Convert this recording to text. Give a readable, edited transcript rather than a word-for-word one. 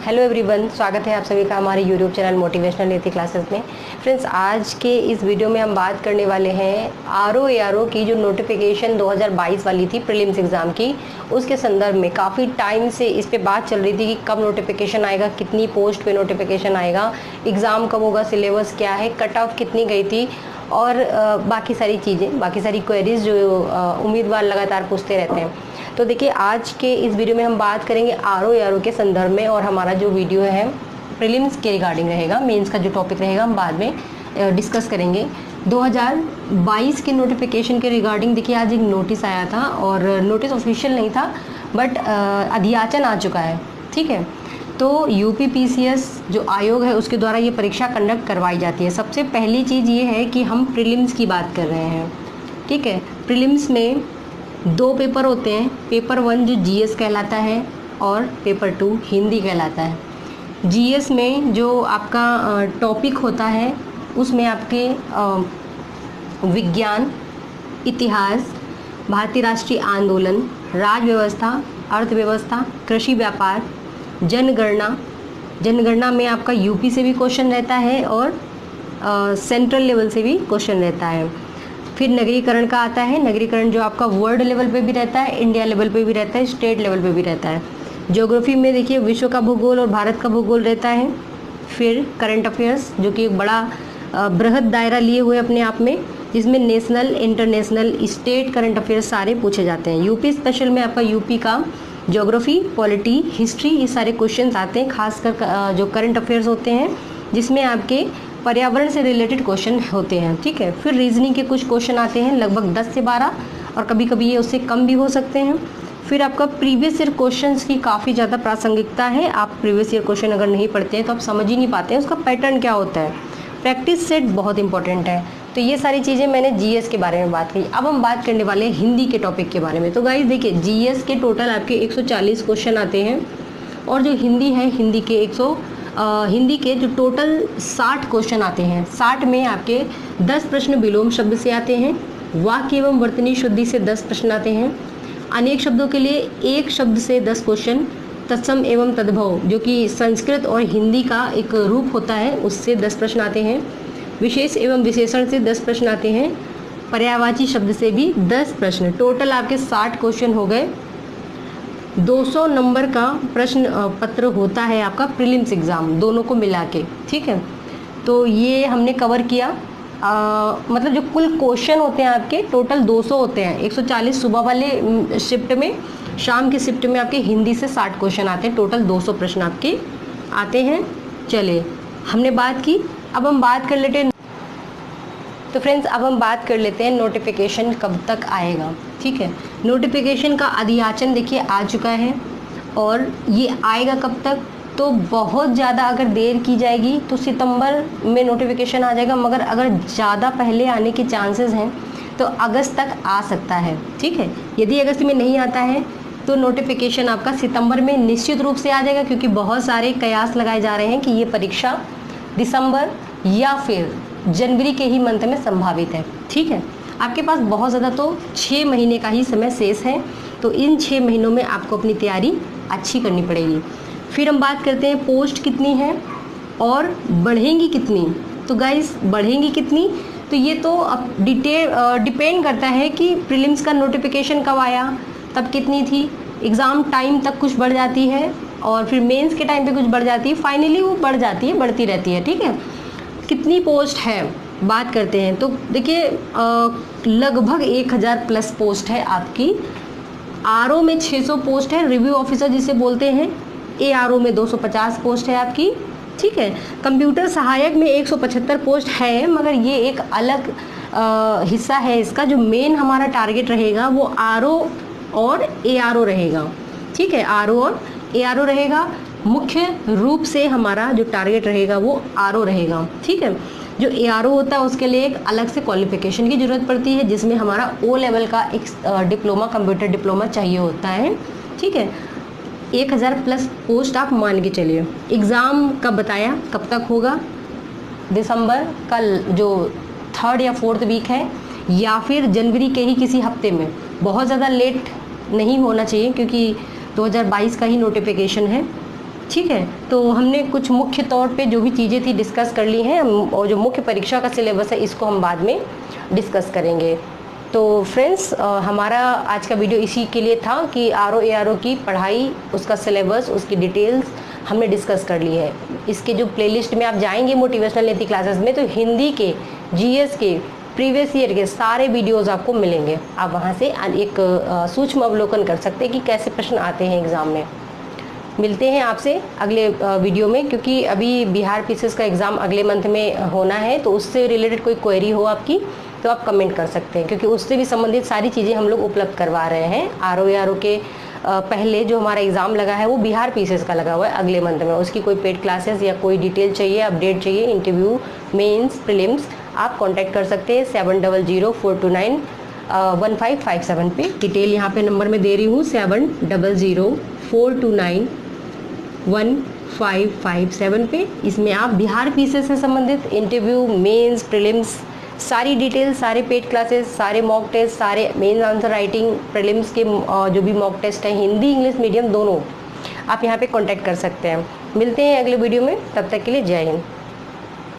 Hello everyone, स्वागत है आप सभी का हमारे यूट्यूब चैनल मोटिवेशनल नीति क्लासेस में। फ्रेंड्स, आज के इस वीडियो में हम बात करने वाले हैं आरओ की जो नोटिफिकेशन 2022 वाली थी प्रीलिम्स एग्ज़ाम की, उसके संदर्भ में काफ़ी टाइम से इस पे बात चल रही थी कि कब नोटिफिकेशन आएगा, कितनी पोस्ट पे नोटिफिकेशन आएगा, एग्ज़ाम कब होगा, सिलेबस क्या है, कट ऑफ कितनी गई थी और बाकी सारी चीज़ें, बाकी सारी क्वेरीज जो उम्मीदवार लगातार पूछते रहते हैं। तो देखिए, आज के इस वीडियो में हम बात करेंगे आरओ के संदर्भ में, और हमारा जो वीडियो है प्रीलिम्स के रिगार्डिंग रहेगा। मेंस का जो टॉपिक रहेगा हम बाद में डिस्कस करेंगे। 2022 के नोटिफिकेशन के रिगार्डिंग देखिए, आज एक नोटिस आया था और नोटिस ऑफिशियल नहीं था बट अध्याचन आ चुका है। ठीक है, तो यूपीपीसीएस जो आयोग है उसके द्वारा ये परीक्षा कंडक्ट करवाई जाती है। सबसे पहली चीज़ ये है कि हम प्रीलिम्स की बात कर रहे हैं। ठीक है, प्रीलिम्स में 2 पेपर होते हैं। पेपर 1 जो जीएस कहलाता है और पेपर 2 हिंदी कहलाता है। जीएस में जो आपका टॉपिक होता है उसमें आपके विज्ञान, इतिहास, भारतीय राष्ट्रीय आंदोलन, राज्य व्यवस्था, अर्थव्यवस्था, कृषि व्यापार, जनगणना में आपका यूपी से भी क्वेश्चन रहता है और सेंट्रल लेवल से भी क्वेश्चन रहता है। फिर नगरीकरण का आता है। नगरीकरण जो आपका वर्ल्ड लेवल पे भी रहता है, इंडिया लेवल पे भी रहता है, स्टेट लेवल पे भी रहता है। ज्योग्राफी में देखिए विश्व का भूगोल और भारत का भूगोल रहता है। फिर करंट अफेयर्स जो कि एक बड़ा बृहद दायरा लिए हुए अपने आप में, जिसमें national, international, state current affairs सारे पूछे जाते हैं। यूपी स्पेशल में आपका यूपी का ज्योग्राफी, पॉलिटी, हिस्ट्री, ये सारे क्वेश्चन आते हैं, खासकर जो करंट अफेयर्स होते हैं जिसमें आपके पर्यावरण से रिलेटेड क्वेश्चन होते हैं। ठीक है, फिर रीजनिंग के कुछ क्वेश्चन आते हैं, लगभग 10 से 12, और कभी कभी ये उससे कम भी हो सकते हैं। फिर आपका प्रीवियस ईयर क्वेश्चंस की काफ़ी ज़्यादा प्रासंगिकता है। आप प्रीवियस ईयर क्वेश्चन अगर नहीं पढ़ते हैं तो आप समझ ही नहीं पाते हैं उसका पैटर्न क्या होता है। प्रैक्टिस सेट बहुत इंपॉर्टेंट है। तो ये सारी चीज़ें मैंने जीएस के बारे में बात की। अब हम बात करने वाले हैं हिंदी के टॉपिक के बारे में। तो गाइस देखिए, जीएस के टोटल आपके 140 क्वेश्चन आते हैं, और जो हिंदी है, हिंदी के जो टोटल 60 क्वेश्चन आते हैं। 60 में आपके 10 प्रश्न विलोम शब्द से आते हैं, वाक्य एवं वर्तनी शुद्धि से 10 प्रश्न आते हैं, अनेक शब्दों के लिए एक शब्द से 10 क्वेश्चन, तत्सम एवं तद्भव जो कि संस्कृत और हिंदी का एक रूप होता है उससे 10 प्रश्न आते हैं, विशेष एवं विशेषण से 10 प्रश्न आते हैं, पर्यायवाची शब्द से भी 10 प्रश्न। टोटल आपके 60 क्वेश्चन हो गए। 200 नंबर का प्रश्न पत्र होता है आपका प्रीलिम्स एग्ज़ाम, दोनों को मिला के। ठीक है, तो ये हमने कवर किया। मतलब जो कुल क्वेश्चन होते हैं आपके टोटल 200 होते हैं। 140 सुबह वाले शिफ्ट में, शाम की शिफ्ट में आपके हिंदी से 60 क्वेश्चन आते हैं। टोटल 200 प्रश्न आपके आते हैं। चलिए, हमने बात की, अब हम बात कर लेते हैं। तो फ्रेंड्स, अब हम बात कर लेते हैं नोटिफिकेशन कब तक आएगा। ठीक है, नोटिफिकेशन का अधियाचन देखिए आ चुका है, और ये आएगा कब तक, तो बहुत ज़्यादा अगर देर की जाएगी तो सितंबर में नोटिफिकेशन आ जाएगा, मगर अगर ज़्यादा पहले आने के चांसेस हैं तो अगस्त तक आ सकता है। ठीक है, यदि अगस्त में नहीं आता है तो नोटिफिकेशन आपका सितंबर में निश्चित रूप से आ जाएगा, क्योंकि बहुत सारे कयास लगाए जा रहे हैं कि ये परीक्षा दिसंबर या फिर जनवरी के ही मंथ में संभावित है। ठीक है, आपके पास बहुत ज़्यादा तो 6 महीने का ही समय शेष है, तो इन 6 महीनों में आपको अपनी तैयारी अच्छी करनी पड़ेगी। फिर हम बात करते हैं पोस्ट कितनी है और बढ़ेंगी कितनी। तो गाइस, बढ़ेंगी कितनी, तो ये तो अब डिपेंड करता है कि प्रीलिम्स का नोटिफिकेशन कब आया, तब कितनी थी, एग्ज़ाम टाइम तक कुछ बढ़ जाती है, और फिर मेंस के टाइम पे कुछ बढ़ जाती है, फाइनली वो बढ़ जाती है, बढ़ती रहती है। ठीक है, कितनी पोस्ट है बात करते हैं। तो देखिए, लगभग 1000 प्लस पोस्ट है आपकी। आरओ में 600 पोस्ट है, रिव्यू ऑफिसर जिसे बोलते हैं। एआरओ में 250 पोस्ट है आपकी। ठीक है, कंप्यूटर सहायक में 175 पोस्ट है, मगर ये एक अलग हिस्सा है इसका। जो मेन हमारा टारगेट रहेगा वो आरओ और एआरओ रहेगा। ठीक है, आरओ और एआरओ रहेगा। मुख्य रूप से हमारा जो टारगेट रहेगा वो आरओ रहेगा। ठीक है, जो एआरओ होता है उसके लिए एक अलग से क्वालिफिकेशन की ज़रूरत पड़ती है, जिसमें हमारा ओ लेवल का एक डिप्लोमा, कंप्यूटर डिप्लोमा चाहिए होता है। ठीक है, 1000 प्लस पोस्ट आप मान के चलिए। एग्ज़ाम कब बताया, कब तक होगा, दिसंबर का जो 3rd या 4th वीक है, या फिर जनवरी के ही किसी हफ्ते में। बहुत ज़्यादा लेट नहीं होना चाहिए, क्योंकि 2022 का ही नोटिफिकेशन है। ठीक है, तो हमने कुछ मुख्य तौर पे जो भी चीज़ें थी डिस्कस कर ली हैं, और जो मुख्य परीक्षा का सिलेबस है इसको हम बाद में डिस्कस करेंगे। तो फ्रेंड्स, हमारा आज का वीडियो इसी के लिए था कि R O A R O की पढ़ाई, उसका सिलेबस, उसकी डिटेल्स हमने डिस्कस कर ली है। इसके जो प्लेलिस्ट में आप जाएंगे मोटिवेशनल नीति क्लासेस में, तो हिंदी के, जीएस के, प्रीवियस ईयर के सारे वीडियोस आपको मिलेंगे। आप वहाँ से एक सूक्ष्म अवलोकन कर सकते हैं कि कैसे प्रश्न आते हैं एग्ज़ाम में। मिलते हैं आपसे अगले वीडियो में, क्योंकि अभी बिहार पीसीएस का एग्ज़ाम अगले मंथ में होना है, तो उससे रिलेटेड कोई क्वेरी हो आपकी तो आप कमेंट कर सकते हैं, क्योंकि उससे भी संबंधित सारी चीज़ें हम लोग उपलब्ध करवा रहे हैं। आर ओ के पहले जो हमारा एग्ज़ाम लगा है वो बिहार पीसीएस का लगा हुआ है अगले मंथ में। उसकी कोई पेड क्लासेस या कोई डिटेल चाहिए, अपडेट चाहिए, इंटरव्यू, मेंस, प्रीलिम्स, आप कांटेक्ट कर सकते हैं 7004291557 पे। डिटेल यहाँ पे नंबर में दे रही हूँ 7004291557 पे। इसमें आप बिहार पीसीएस से संबंधित इंटरव्यू, मेंस, प्रीलिम्स, सारी डिटेल, सारे पेड क्लासेस, सारे मॉक टेस्ट, सारे मेन आंसर राइटिंग, प्रीलिम्स के जो भी मॉक टेस्ट हैं, हिंदी इंग्लिश मीडियम दोनों, आप यहाँ पे कांटेक्ट कर सकते हैं। मिलते हैं अगले वीडियो में, तब तक के लिए जय हिंद।